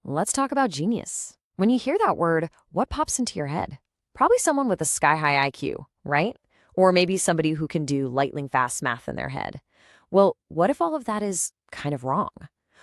Let's talk about genius. When you hear that word, what pops into your head? Probably someone with a sky-high IQ, right? Or maybe somebody who can do lightning-fast math in their head. Well, what if all of that is kind of wrong?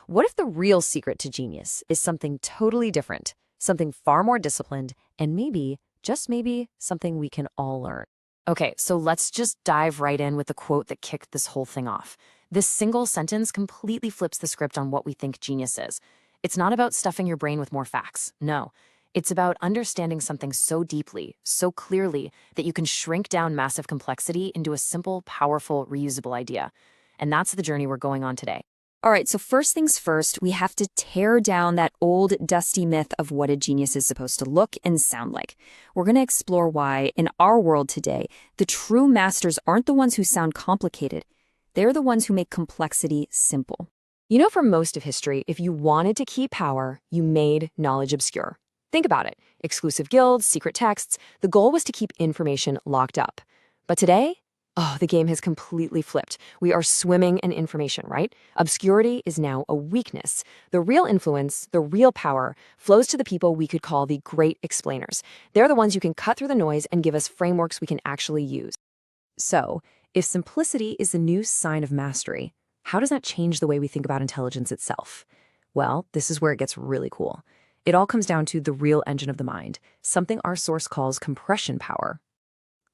What if the real secret to genius is something totally different, something far more disciplined, and maybe, just maybe, something we can all learn? Okay, so let's just dive right in with the quote that kicked this whole thing off. This single sentence completely flips the script on what we think genius is. It's not about stuffing your brain with more facts. No, it's about understanding something so deeply, so clearly, that you can shrink down massive complexity into a simple, powerful, reusable idea. And that's the journey we're going on today. All right, so first things first, we have to tear down that old, dusty myth of what a genius is supposed to look and sound like. We're going to explore why, in our world today, the true masters aren't the ones who sound complicated. They're the ones who make complexity simple. You know, for most of history, if you wanted to keep power, you made knowledge obscure. Think about it. Exclusive guilds, secret texts, the goal was to keep information locked up. But today, the game has completely flipped. We are swimming in information, right? Obscurity is now a weakness. The real influence, the real power, flows to the people we could call the great explainers. They're the ones who can cut through the noise and give us frameworks we can actually use. So, if simplicity is the new sign of mastery, how does that change the way we think about intelligence itself? Well, this is where it gets really cool. It all comes down to the real engine of the mind, something our source calls compression power.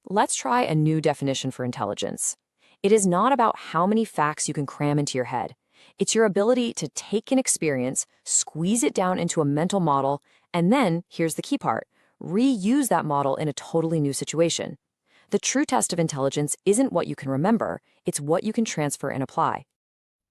Let's try a new definition for intelligence. It is not about how many facts you can cram into your head. It's your ability to take an experience, squeeze it down into a mental model, and then, here's the key part, reuse that model in a totally new situation. The true test of intelligence isn't what you can remember, it's what you can transfer and apply.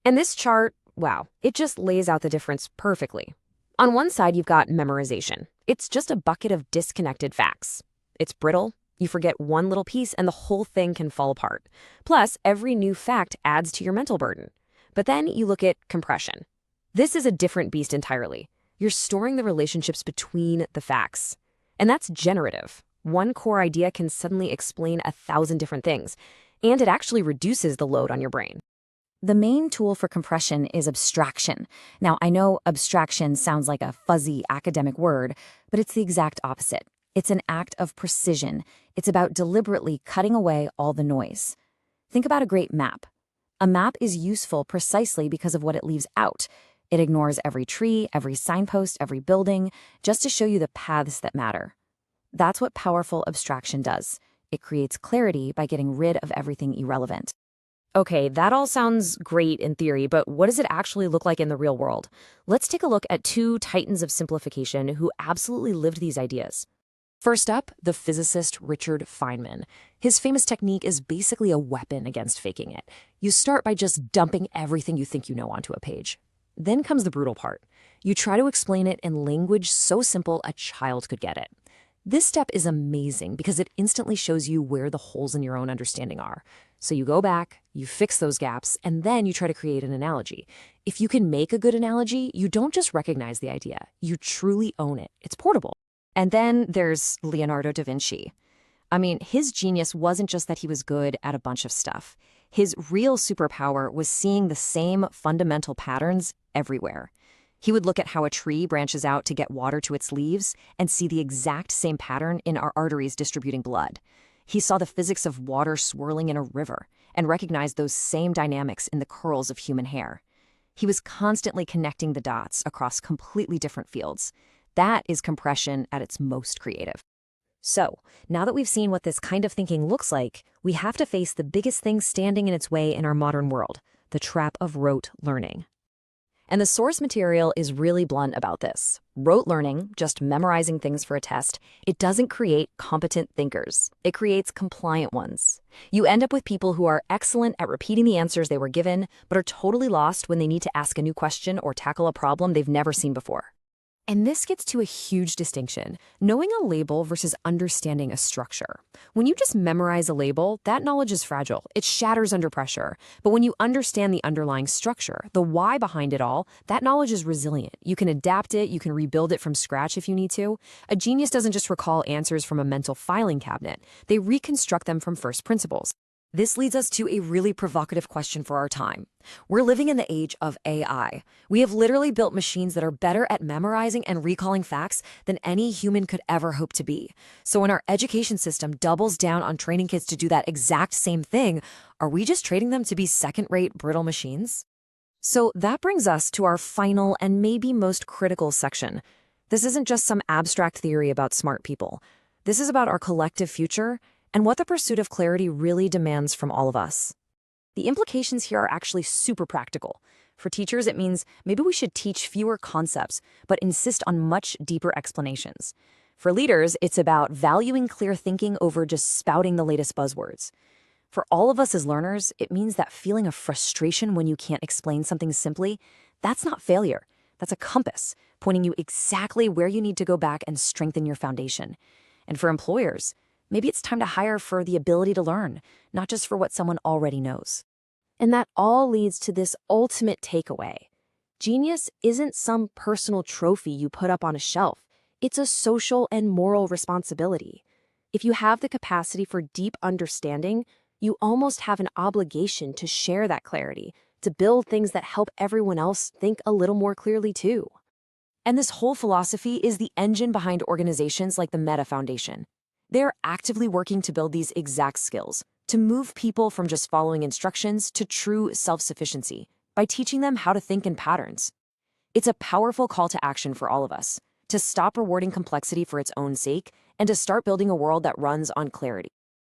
And this chart, wow, it just lays out the difference perfectly. On one side, you've got memorization. It's just a bucket of disconnected facts. It's brittle. You forget one little piece and the whole thing can fall apart. Plus, every new fact adds to your mental burden. But then you look at compression. This is a different beast entirely. You're storing the relationships between the facts. And that's generative. One core idea can suddenly explain 1,000 different things, and it actually reduces the load on your brain. The main tool for compression is abstraction. Now, I know abstraction sounds like a fuzzy academic word, but it's the exact opposite. It's an act of precision. It's about deliberately cutting away all the noise. Think about a great map. A map is useful precisely because of what it leaves out. It ignores every tree, every signpost, every building, just to show you the paths that matter. That's what powerful abstraction does. It creates clarity by getting rid of everything irrelevant. Okay, that all sounds great in theory, but what does it actually look like in the real world? Let's take a look at two titans of simplification who absolutely lived these ideas. First up, the physicist Richard Feynman. His famous technique is basically a weapon against faking it. You start by just dumping everything you think you know onto a page. Then comes the brutal part. You try to explain it in language so simple a child could get it. This step is amazing because it instantly shows you where the holes in your own understanding are. So you go back, you fix those gaps, and then you try to create an analogy. If you can make a good analogy, you don't just recognize the idea, you truly own it. It's portable. And then there's Leonardo da Vinci. I mean, his genius wasn't just that he was good at a bunch of stuff. His real superpower was seeing the same fundamental patterns everywhere. He would look at how a tree branches out to get water to its leaves and see the exact same pattern in our arteries distributing blood. He saw the physics of water swirling in a river and recognized those same dynamics in the curls of human hair. He was constantly connecting the dots across completely different fields. That is compression at its most creative. So, now that we've seen what this kind of thinking looks like, we have to face the biggest thing standing in its way in our modern world, the trap of rote learning. And the source material is really blunt about this. Rote learning, just memorizing things for a test, it doesn't create competent thinkers. It creates compliant ones. You end up with people who are excellent at repeating the answers they were given, but are totally lost when they need to ask a new question or tackle a problem they've never seen before. And this gets to a huge distinction, knowing a label versus understanding a structure. When you just memorize a label, that knowledge is fragile. It shatters under pressure. But when you understand the underlying structure, the why behind it all, that knowledge is resilient. You can adapt it, you can rebuild it from scratch if you need to. A genius doesn't just recall answers from a mental filing cabinet. They reconstruct them from first principles. This leads us to a really provocative question for our time. We're living in the age of AI. We have literally built machines that are better at memorizing and recalling facts than any human could ever hope to be. So when our education system doubles down on training kids to do that exact same thing, are we just trading them to be second-rate, brittle machines? So that brings us to our final and maybe most critical section. This isn't just some abstract theory about smart people. This is about our collective future and what the pursuit of clarity really demands from all of us. The implications here are actually super practical. For teachers, it means maybe we should teach fewer concepts, but insist on much deeper explanations. For leaders, it's about valuing clear thinking over just spouting the latest buzzwords. For all of us as learners, it means that feeling of frustration when you can't explain something simply, that's not failure. That's a compass, pointing you exactly where you need to go back and strengthen your foundation. And for employers, maybe it's time to hire for the ability to learn, not just for what someone already knows. And that all leads to this ultimate takeaway. Genius isn't some personal trophy you put up on a shelf. It's a social and moral responsibility. If you have the capacity for deep understanding, you almost have an obligation to share that clarity, to build things that help everyone else think a little more clearly too. And this whole philosophy is the engine behind organizations like the Meda Foundation. They're actively working to build these exact skills, to move people from just following instructions to true self-sufficiency by teaching them how to think in patterns. It's a powerful call to action for all of us, to stop rewarding complexity for its own sake and to start building a world that runs on clarity.